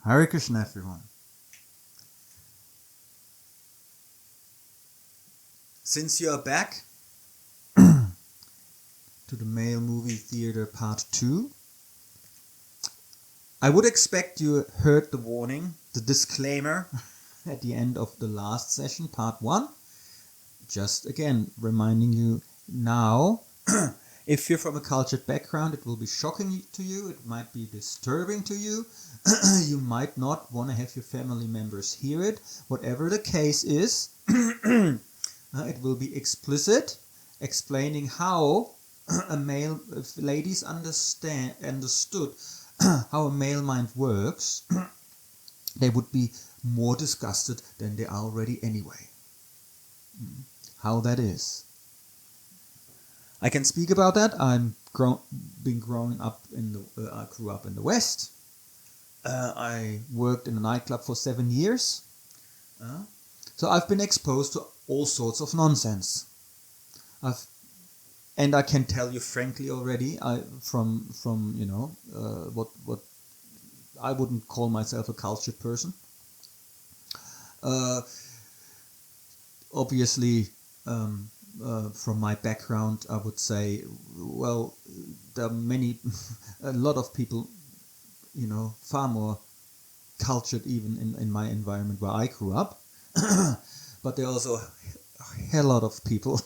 Hare Krishna, everyone. Since you are back to the Male Movie Theater Part 2, I would expect you heard the warning, the disclaimer at the end of the last session, Part 1. Just again, reminding you now, if you're from a cultured background, it will be shocking to you, it might be disturbing to you, you might not want to have your family members hear it. Whatever the case is, it will be explicit, explaining how if ladies understood how a male mind works, they would be more disgusted than they are already anyway. How that is. I can speak about that. I grew up in the West. I worked in a nightclub for 7 years. So I've been exposed to all sorts of nonsense. And I can tell you frankly already, what I wouldn't call myself a cultured person. Obviously, from my background, I would say, well, there are a lot of people, far more cultured even in my environment where I grew up. But there are also a hell lot of people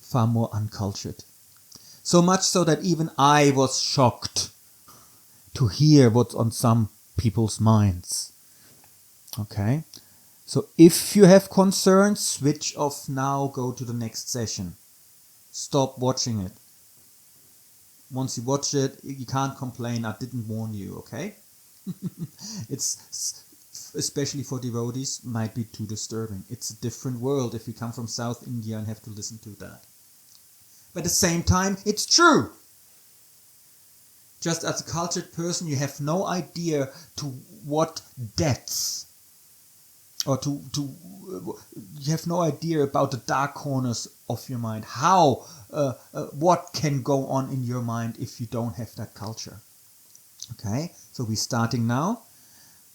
far more uncultured. So much so that even I was shocked to hear what's on some people's minds. Okay? So if you have concerns, switch off now, go to the next session. Stop watching it. Once you watch it, you can't complain, I didn't warn you, okay? It's, especially for devotees, might be too disturbing. It's a different world if you come from South India and have to listen to that. But at the same time, it's true. Just as a cultured person, you have no idea to what depths, or you have no idea about the dark corners of your mind. How, what can go on in your mind if you don't have that culture? Okay, so we're starting now.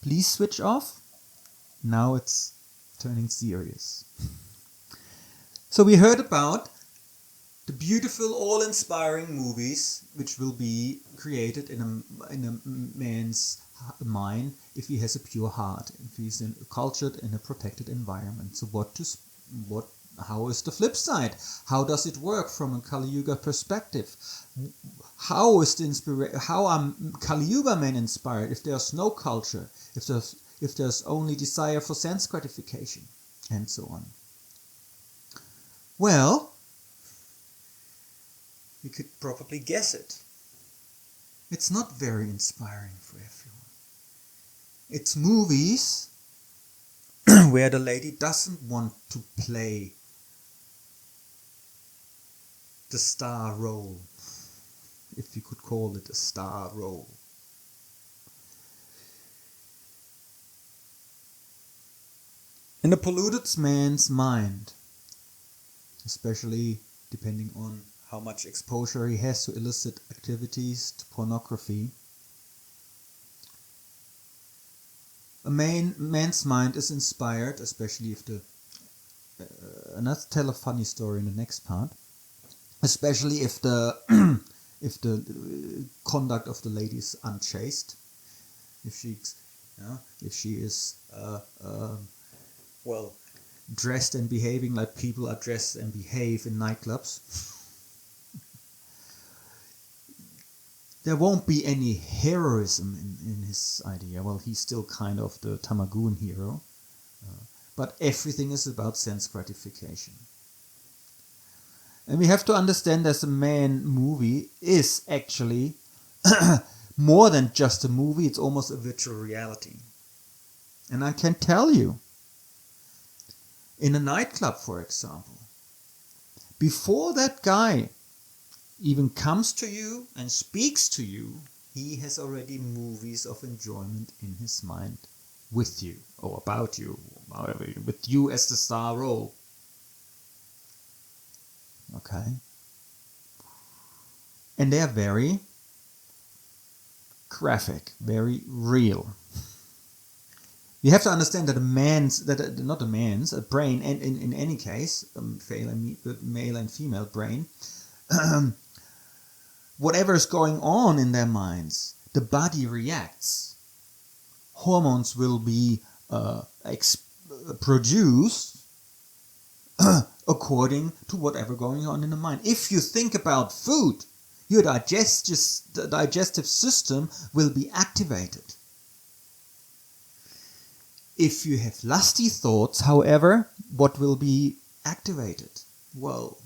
Please switch off. Now it's turning serious. So we heard about the beautiful, all-inspiring movies which will be created in a man's mind if he has a pure heart, if he's cultured in a protected environment. So how is the flip side? How does it work from a Kali Yuga perspective? How are Kali Yuga men inspired if there's no culture, if there's only desire for sense gratification, and so on? Well, you could probably guess it. It's not very inspiring for everyone. It's movies where the lady doesn't want to play the star role, if you could call it a star role. In a polluted man's mind, especially depending on how much exposure he has to illicit activities, to pornography, a man's mind is inspired, especially if and I'll tell a funny story in the next part, especially if the conduct of the lady is unchaste, if she is dressed and behaving like people are dressed and behave in nightclubs. There won't be any heroism in his idea. Well, he's still kind of the Tamagun hero, but everything is about sense gratification. And we have to understand that the man movie is actually more than just a movie, it's almost a virtual reality. And I can tell you, in a nightclub, for example, before that guy even comes to you and speaks to you, he has already movies of enjoyment in his mind with you, or about you, with you as the star role. Okay? And they are very graphic, very real. You have to understand that a brain, and in any case, male and female brain, whatever is going on in their minds, the body reacts. Hormones will be produced according to whatever going on in the mind. If you think about food, your digestive system will be activated. If you have lusty thoughts, however, what will be activated? Well,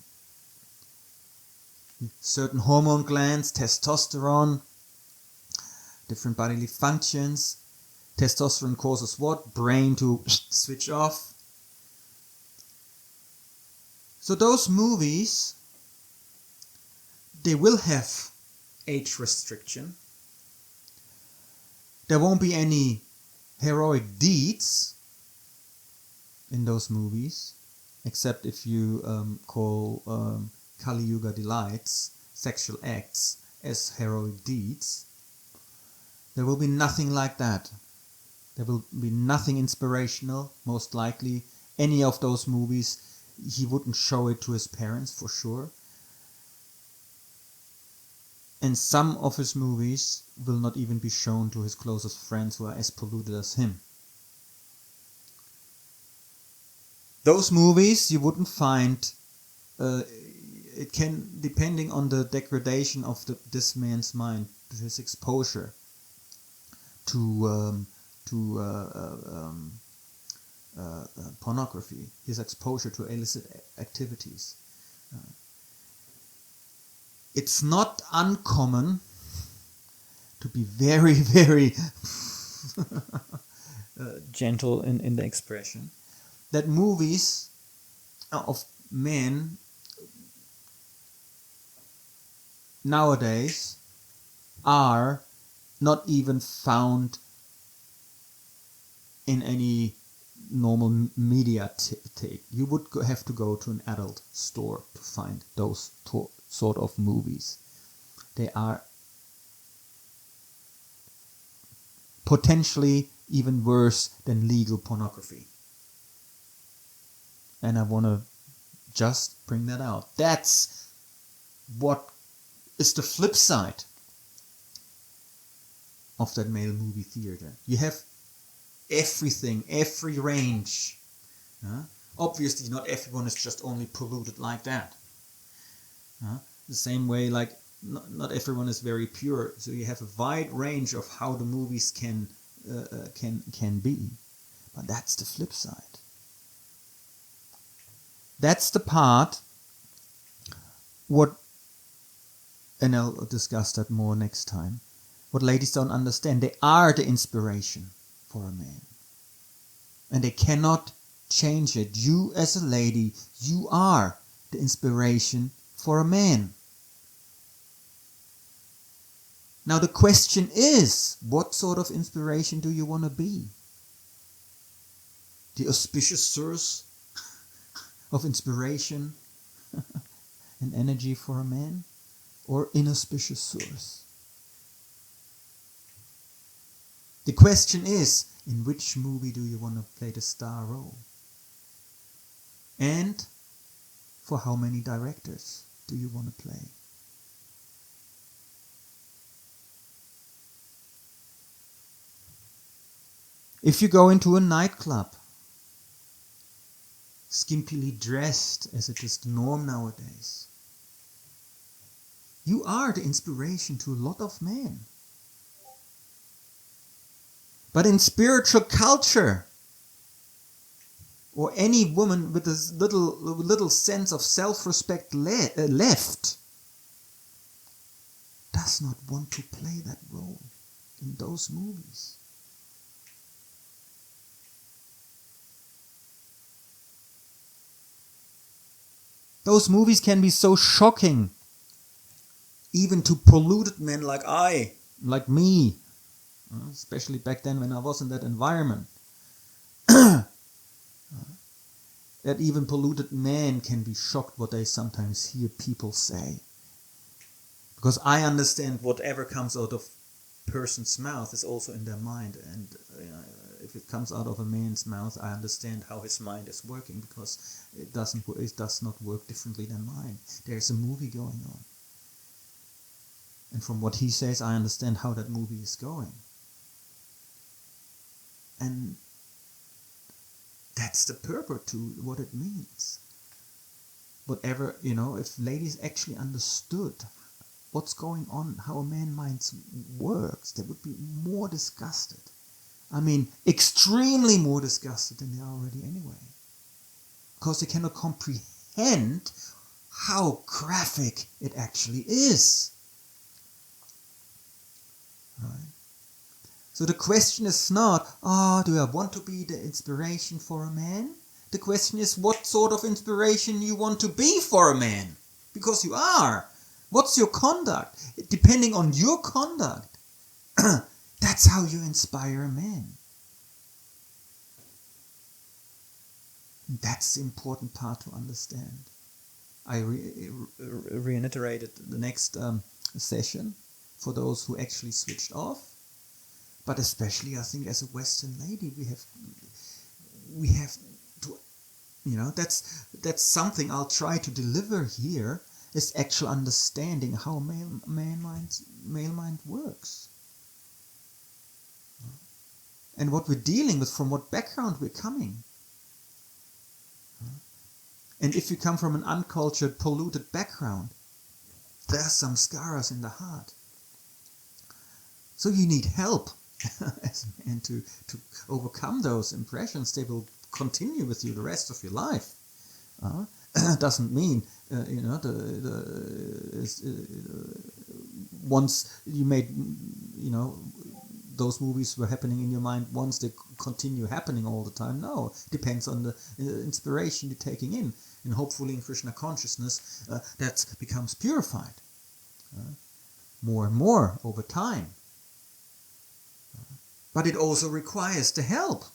certain hormone glands, testosterone, different bodily functions. Testosterone causes what? Brain to switch off. So those movies, they will have age restriction. There won't be any heroic deeds in those movies, except if you call Kali Yuga delights, sexual acts, as heroic deeds. There will be nothing like that. There will be nothing inspirational, most likely. Any of those movies, he wouldn't show it to his parents for sure. And some of his movies will not even be shown to his closest friends who are as polluted as him. Those movies you wouldn't find, it can, depending on the degradation of this man's mind, to his exposure to pornography, his exposure to illicit activities. It's not uncommon to be very, very gentle in the expression, that movies of men nowadays are not even found in any normal media tape. You would have to go to an adult store to find those sort of movies. They are potentially even worse than legal pornography. And I want to just bring that out. That's what is the flip side of that male movie theater. You have everything, every range. Obviously, not everyone is just only polluted like that. The same way, like not everyone is very pure. So you have a wide range of how the movies can be. But that's the flip side. That's the part and I'll discuss that more next time. What ladies don't understand, they are the inspiration for a man. And they cannot change it. You as a lady, you are the inspiration for a man. Now the question is, what sort of inspiration do you want to be? The auspicious source of inspiration and energy for a man, or inauspicious source? The question is, in which movie do you want to play the star role? And for how many directors do you want to play? If you go into a nightclub, skimpily dressed as it is the norm nowadays, you are the inspiration to a lot of men. But in spiritual culture, or any woman with a little sense of self-respect left, does not want to play that role in those movies. Those movies can be so shocking, even to polluted men like me, especially back then when I was in that environment. That even polluted men can be shocked what they sometimes hear people say. Because I understand whatever comes out of a person's mouth is also in their mind. And if it comes out of a man's mouth, I understand how his mind is working, because it does not work differently than mine. There's a movie going on. And from what he says, I understand how that movie is going. And that's the purport to what it means. Whatever, if ladies actually understood what's going on, how a man's mind works, they would be more disgusted. I mean, extremely more disgusted than they are already anyway. Because they cannot comprehend how graphic it actually is. Right? So the question is not, do I want to be the inspiration for a man? The question is, what sort of inspiration you want to be for a man? Because you are. What's your conduct? Depending on your conduct, that's how you inspire a man. That's the important part to understand. I reiterated the next session for those who actually switched off. But especially, I think, as a Western lady, we have to, that's something I'll try to deliver here, is actual understanding how male mind works. And what we're dealing with, from what background we're coming. And if you come from an uncultured, polluted background, there are some scars in the heart. So you need help as a man to overcome those impressions. They will continue with you the rest of your life. Doesn't mean once you made those movies were happening in your mind, once they continue happening all the time. No, it depends on the inspiration you're taking in, and hopefully in Krishna consciousness that becomes purified more and more over time. But it also requires the help.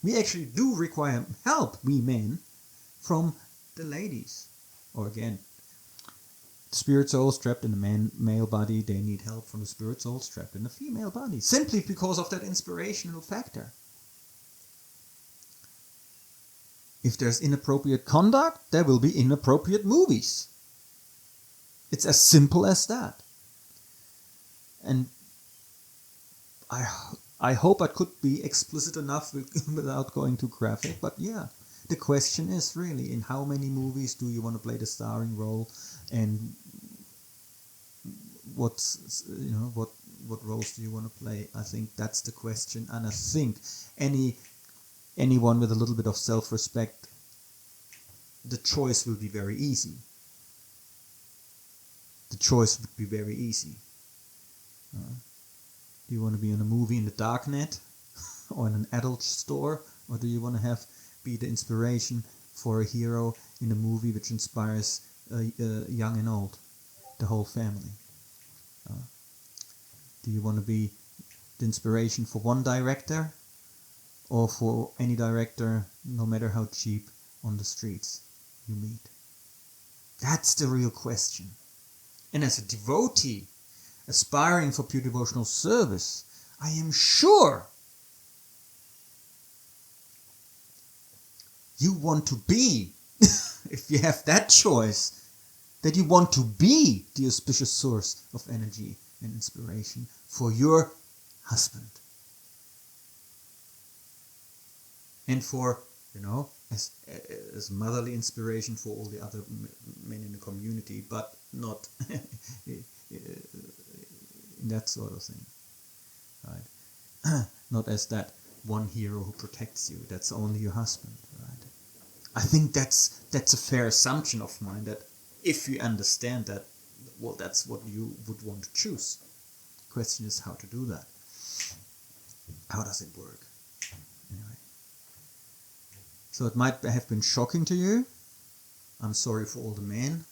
We actually do require help, we men, from the ladies. Or again, the spirit souls trapped in the male body, they need help from the spirit souls trapped in the female body. Simply because of that inspirational factor. If there's inappropriate conduct, there will be inappropriate movies. It's as simple as that. And I hope I could be explicit enough without going too graphic, but yeah, the question is really, in how many movies do you want to play the starring role, and what roles do you want to play? I think that's the question, and I think anyone with a little bit of self-respect, the choice will be very easy. The choice would be very easy. Do you want to be in a movie in the darknet or in an adult store, or do you want to be the inspiration for a hero in a movie which inspires young and old, the whole family? Do you want to be the inspiration for one director, or for any director, no matter how cheap, on the streets you meet? That's the real question. And as a devotee, aspiring for pure devotional service, I am sure you want to be, if you have that choice, that you want to be the auspicious source of energy and inspiration for your husband. And for, as motherly inspiration for all the other men in the community, but not in that sort of thing, right? Not as that one hero who protects you. That's only your husband, right? I think that's a fair assumption of mine, that if you understand that, well, that's what you would want to choose. The question is how to do that. How does it work? Anyway. So it might have been shocking to you. I'm sorry for all the men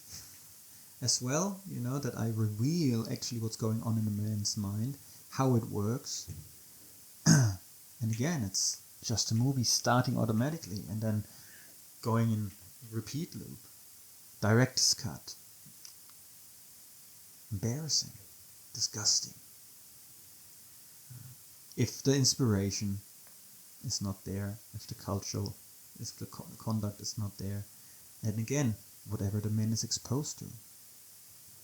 as well, that I reveal actually what's going on in a man's mind, how it works. And again, it's just a movie starting automatically and then going in repeat loop. Director's cut. Embarrassing. Disgusting. If the inspiration is not there, if the conduct is not there, and again, whatever the man is exposed to,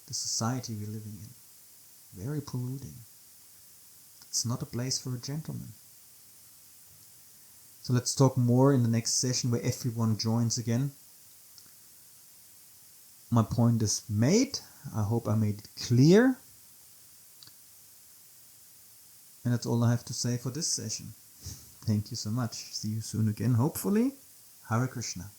the society we're living in, very polluting. It's not a place for a gentleman. So let's talk more in the next session where everyone joins again. My point is made. I hope I made it clear. And that's all I have to say for this session. Thank you so much. See you soon again, hopefully. Hare Krishna.